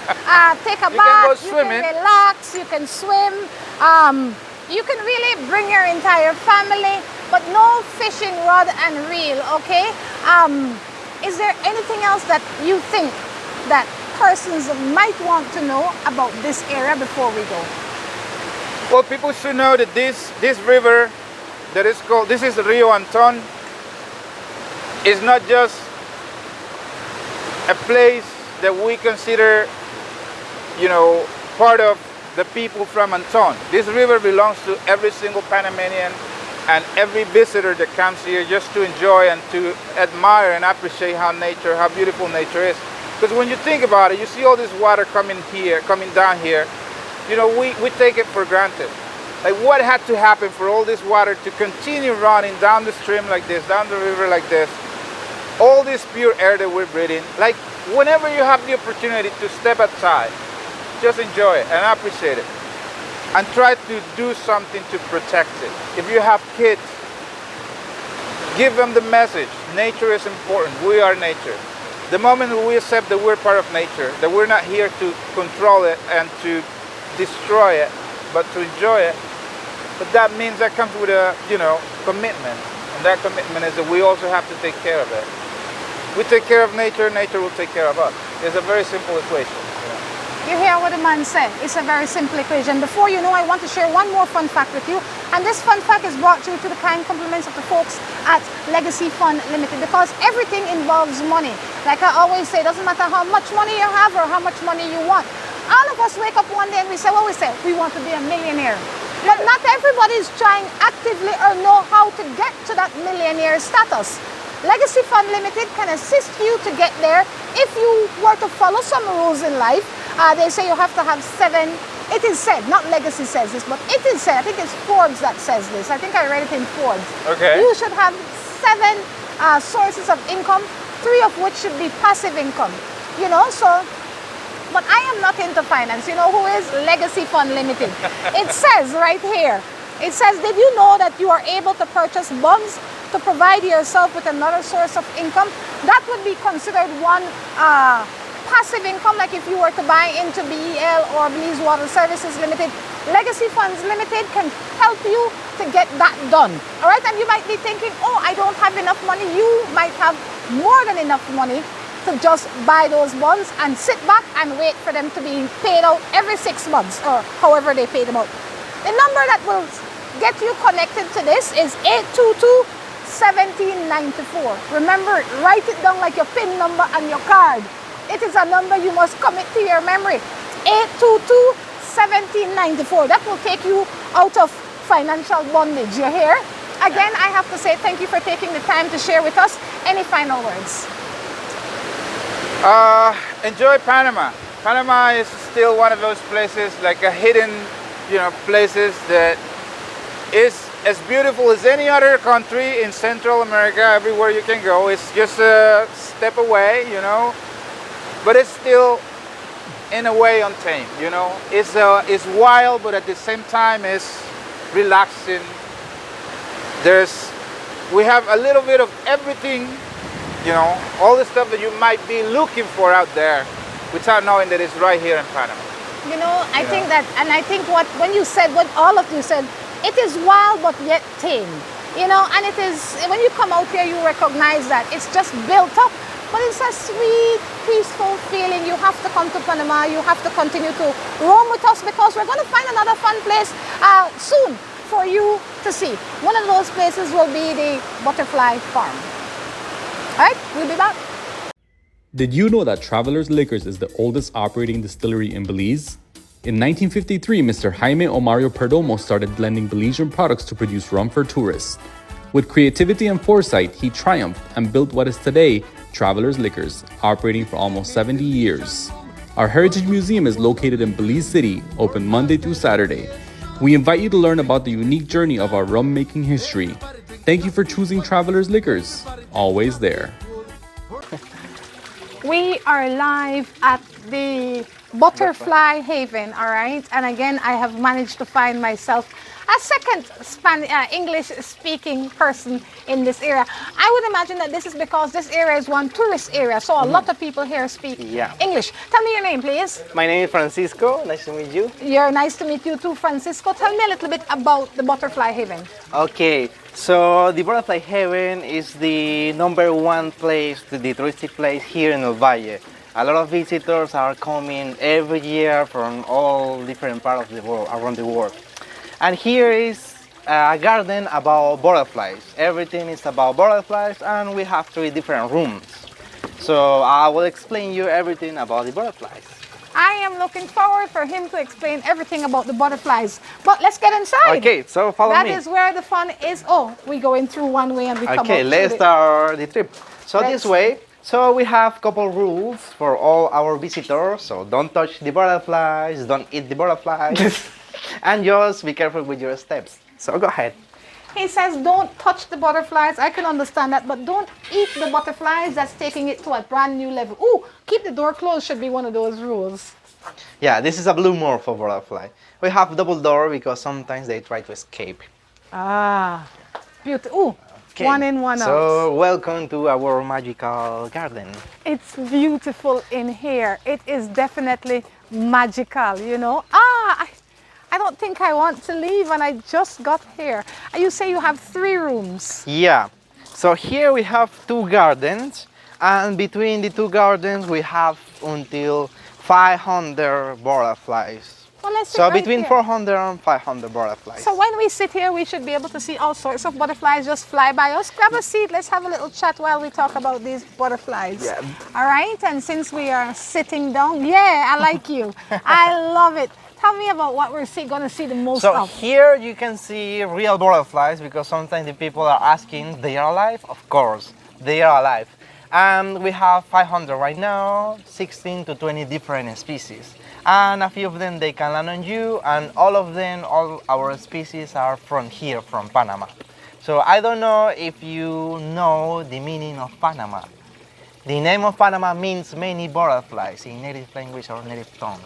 take a You bath, can go swimming. You can relax, you can swim. You can really bring your entire family, but no fishing rod and reel, okay? Is there anything else that you think that persons might want to know about this area before we go? Well, people should know that this river that is called, this is Rio Anton, is not just a place that we consider, part of the people from Anton. This river belongs to every single Panamanian and every visitor that comes here just to enjoy and to admire and appreciate how beautiful nature is. Because when you think about it, you see all this water coming down here, you know, we take it for granted. Like, what had to happen for all this water to continue running down the stream like this, down the river like this? All this pure air that we're breathing. Like, whenever you have the opportunity to step outside, just enjoy it and appreciate it. And try to do something to protect it. If you have kids, give them the message. Nature is important. We are nature. The moment we accept that we're part of nature, that we're not here to control it and to destroy it, but to enjoy it, but that means that comes with a, you know, commitment. And that commitment is that we also have to take care of it. We take care of nature, nature will take care of us. It's a very simple equation. You hear what the man said. It's a very simple equation. Before you know, I want to share one more fun fact with you. And this fun fact is brought to you to the kind compliments of the folks at Legacy Fund Limited, because everything involves money. Like I always say, it doesn't matter how much money you have or how much money you want. All of us wake up one day and we say, we want to be a millionaire. But not everybody is trying actively or know how to get to that millionaire status. Legacy Fund Limited can assist you to get there if you were to follow some rules in life. They say you have to have 7, it is said, not Legacy says this, but it is said, I think it's Forbes that says this. I think I read it in Forbes. Okay. You should have 7 sources of income, 3 of which should be passive income. You know, so, but I am not into finance. You know who is? Legacy Fund Limited. It says right here, it says, did you know that you are able to purchase bonds to provide yourself with another source of income? That would be considered one passive income, like if you were to buy into BEL or Belize Water Services Limited. Legacy Funds Limited can help you to get that done. All right, and you might be thinking, oh, I don't have enough money. You might have more than enough money to just buy those bonds and sit back and wait for them to be paid out every 6 months or however they pay them out. The number that will get you connected to this is 822-1794. Remember, write it down like your PIN number on your card. It is a number you must commit to your memory. 822-1794. That will take you out of financial bondage. You hear? Again, I have to say thank you for taking the time to share with us. Any final words? Enjoy Panama. Panama is still one of those places, like a hidden, you know, places that is as beautiful as any other country in Central America. Everywhere you can go, it's just a step away, you know. But it's still, in a way, untamed. You know, it's wild, but at the same time, it's relaxing. We have a little bit of everything. You know, all the stuff that you might be looking for out there without knowing that it's right here in Panama. You know, I think that, and I think what all of you said, it is wild but yet tame. You know, and it is, when you come out here, you recognize that it's just built up, but it's a sweet, peaceful feeling. You have to come to Panama. You have to continue to roam with us, because we're going to find another fun place soon for you to see. One of those places will be the butterfly farm. All right, we'll be back. Did you know that Travelers Liquors is the oldest operating distillery in Belize? In 1953, Mr. Jaime Omario Perdomo started blending Belizean products to produce rum for tourists. With creativity and foresight, he triumphed and built what is today Travelers Liquors, operating for almost 70 years. Our Heritage Museum is located in Belize City, open Monday through Saturday. We invite you to learn about the unique journey of our rum-making history. Thank you for choosing Travelers Liquors, always there. We are live at the Butterfly Haven, all right? And again, I have managed to find myself a second English-speaking person in this area. I would imagine that this is because this area is one tourist area, so a lot of people here speak English. Tell me your name, please. My name is Francisco. Nice to meet you. You're nice to meet you too, Francisco. Tell me a little bit about the Butterfly Haven. Okay, so the Butterfly Haven is the #1 place, the touristic place here in El Valle. A lot of visitors are coming every year from all different parts of the world, around the world. And here is a garden about butterflies. Everything is about butterflies, and we have 3 different rooms. So I will explain you everything about the butterflies. I am looking forward for him to explain everything about the butterflies. But let's get inside. Okay, so follow me. That is where the fun is. Oh, we go in through one way and we come out. Okay, let's through start the trip. So Let's- this way, so we have couple rules for all our visitors. So don't touch the butterflies, don't eat the butterflies, and just be careful with your steps. So go ahead. He says don't touch the butterflies. I can understand that, but don't eat the butterflies. That's taking it to a brand new level. Ooh, keep the door closed should be one of those rules. Yeah, this is a blue morpho butterfly. We have double door because sometimes they try to escape. Ah, beautiful. Ooh, Okay, one in, one out. So welcome to our magical garden. It's beautiful in here. It is definitely magical, you know. I don't think I want to leave and I just got here. You say you have 3 rooms. Yeah, so here we have 2 gardens, and between the 2 gardens we have until 500 butterflies. Well, let's sit So right between here. 400 and 500 butterflies. So when we sit here, we should be able to see all sorts of butterflies just fly by us. Grab a seat. Let's have a little chat while we talk about these butterflies. Yeah. All right. And since we are sitting down, yeah, I like you. I love it. Tell me about what we're going to see the most So of. here you can see real butterflies because sometimes the people are asking, they are alive? Of course, they are alive. And we have 500 right now, 16 to 20 different species. And a few of them, they can land on you, and all of them, all our species are from here, from Panama. So I don't know if you know the meaning of Panama. The name of Panama means many butterflies in native language or native tongue.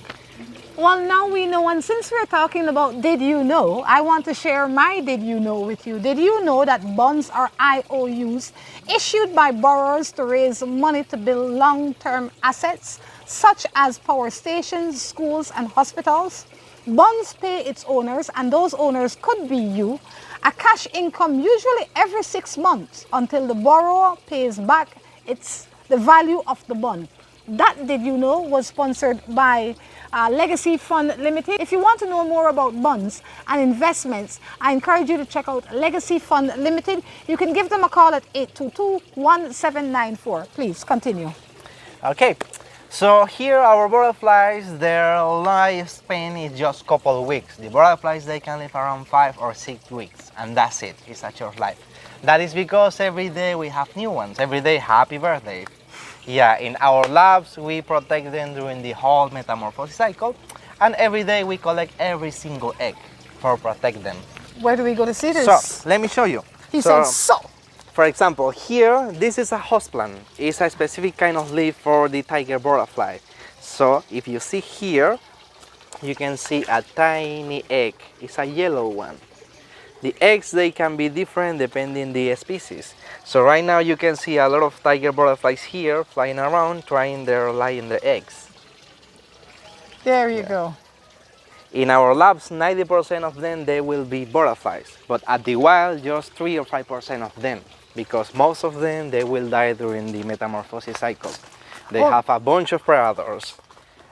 Well, now we know, and since we're talking about did you know, I want to share my did you know with you. Did you know that bonds are IOUs issued by borrowers to raise money to build long-term assets, such as power stations, schools, and hospitals? Bonds pay its owners, and those owners could be you, a cash income usually every 6 months until the borrower pays back the value of the bond. That Did You Know was sponsored by Legacy Fund Limited. If you want to know more about bonds and investments, I encourage you to check out Legacy Fund Limited. You can give them a call at 822-1794. Please continue. Okay, so here our butterflies, their lifespan is just couple weeks. The butterflies, they can live around 5 or 6 weeks, and that's it. It's a short life. That is because every day we have new ones. Every day, happy birthday. Yeah, in our labs, we protect them during the whole metamorphosis cycle, and every day we collect every single egg for protect them. Where do we go to see this? So, let me show you. He said so. For example, here, this is a host plant. It's a specific kind of leaf for the tiger butterfly. So, if you see here, you can see a tiny egg. It's a yellow one. The eggs, they can be different depending the species. So right now you can see a lot of tiger butterflies here flying around trying their laying their eggs. There you go. In our labs, 90% of them, they will be butterflies. But at the wild, just 3 or 5% of them. Because most of them, they will die during the metamorphosis cycle. They have a bunch of predators.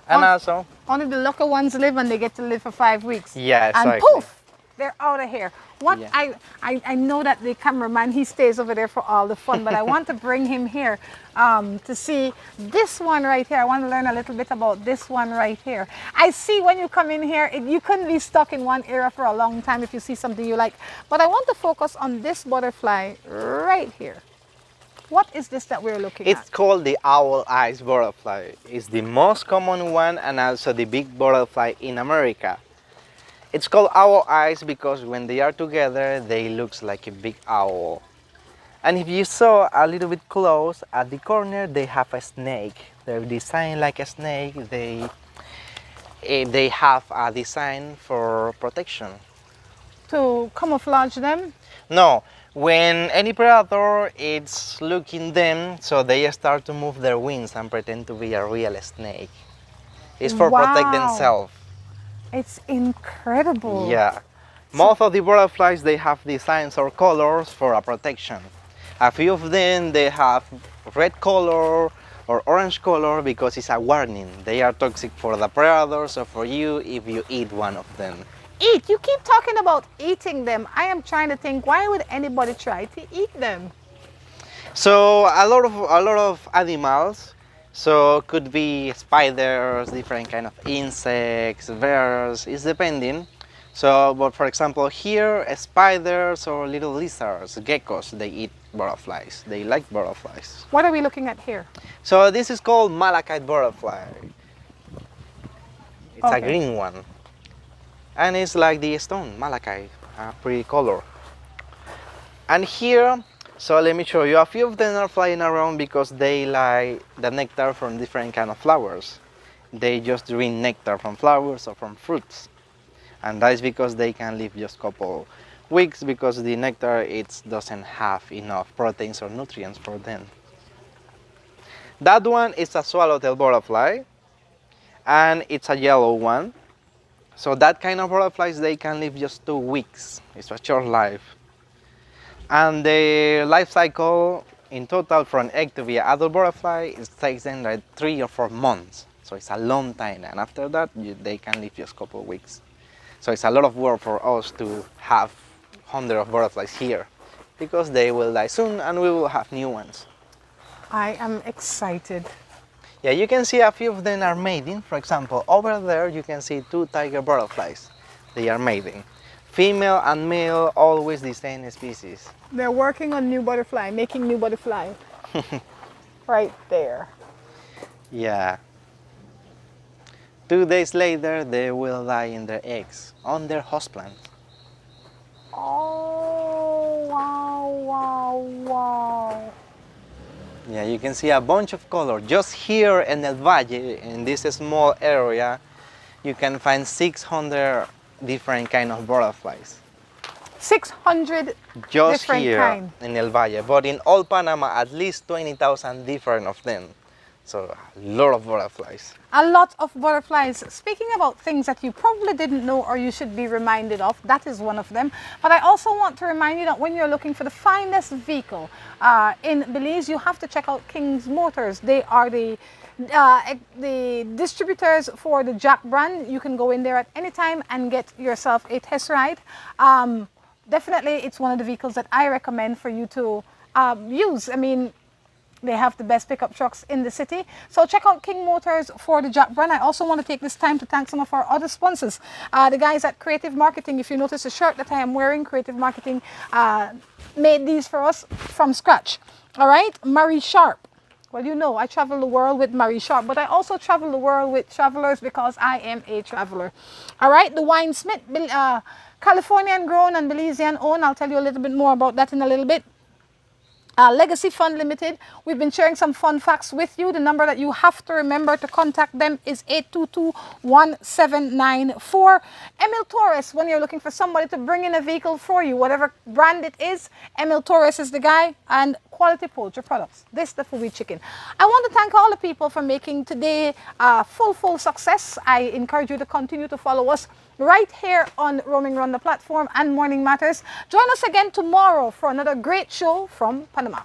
And also... Only the lucky ones live and they get to live for 5 weeks. Yeah, exactly. And poof! They're out of here. What Yeah. I know that the cameraman, he stays over there for all the fun, but I want to bring him here to see this one right here. I want to learn a little bit about this one right here. I see when you come in here, you couldn't be stuck in one area for a long time if you see something you like. But I want to focus on this butterfly right here. What is this that we're looking It's at? called the owl eyes butterfly. It's the most common one and also the big butterfly in America. It's called owl eyes because when they are together, they look like a big owl. And if you saw a little bit close, at the corner, they have a snake. They're designed like a snake. They have a design for protection. To camouflage them? No, when any predator is looking them, so they start to move their wings and pretend to be a real snake. It's for protect Wow. themselves. It's incredible. Yeah. Most of the butterflies, they have designs or colors for a protection. A few of them, they have red color or orange color because it's a warning. They are toxic for the predators or for you if you eat one of them. Eat. You keep talking about eating them. I am trying to think, why would anybody try to eat them? So a lot of animals, So could be spiders, different kind of insects, bears, it's depending. So, but for example here, spiders or little lizards, geckos, they eat butterflies. They like butterflies. What are we looking at here? So this is called malachite butterfly. It's a Okay. green one. And it's like the stone, malachite, a pretty color. And here, so let me show you, a few of them are flying around because they like the nectar from different kind of flowers. They just drink nectar from flowers or from fruits. And that is because they can live just a couple weeks because the nectar it doesn't have enough proteins or nutrients for them. That one is a swallowtail butterfly and it's a yellow one. So that kind of butterflies, they can live just 2 weeks. It's a short life. And the life cycle in total from egg to be an adult butterfly, it takes them like 3 or 4 months. So it's a long time. And after that, they can live just a couple of weeks. So it's a lot of work for us to have hundreds of butterflies here because they will die soon and we will have new ones. I am excited. Yeah, you can see a few of them are mating. For example, over there you can see 2 tiger butterflies. They are mating. Female and male, always the same species. They're working on new butterfly, making new butterfly. Right there. Yeah. 2 days later, they will die in their eggs on their host plant. Oh, wow, wow, wow. Yeah, you can see a bunch of color. Just here in El Valle, in this small area, you can find 600 different kind of butterflies. 600 Just different here kind. in El Valle, but in all Panama, at least 20,000 different of them. So a lot of butterflies. A lot of butterflies. Speaking about things that you probably didn't know or you should be reminded of, that is one of them. But I also want to remind you that when you're looking for the finest vehicle in Belize, you have to check out King's Motors. They are the distributors for the Jack brand. You can go in there at any time and get yourself a test ride. Definitely, it's one of the vehicles that I recommend for you to use. I mean, they have the best pickup trucks in the city. So check out King Motors for the Jack brand. I also want to take this time to thank some of our other sponsors. The guys at Creative Marketing. If you notice the shirt that I am wearing, Creative Marketing made these for us from scratch. All right, Marie Sharp. Well, you know, I travel the world with Marie Sharp, but I also travel the world with travelers because I am a traveler. All right, the Wine Smith, Californian grown and Belizean owned. I'll tell you a little bit more about that in a little bit. Legacy Fund Limited. We've been sharing some fun facts with you. The number that you have to remember to contact them is 822-1794. Emil Torres, when you're looking for somebody to bring in a vehicle for you, whatever brand it is, Emil Torres is the guy. And Quality Poultry Products. This is the Fubi chicken. I want to thank all the people for making today full success. I encourage you to continue to follow us right here on Roaming Rhonda platform and Morning Matters. Join us again tomorrow for another great show from Panama.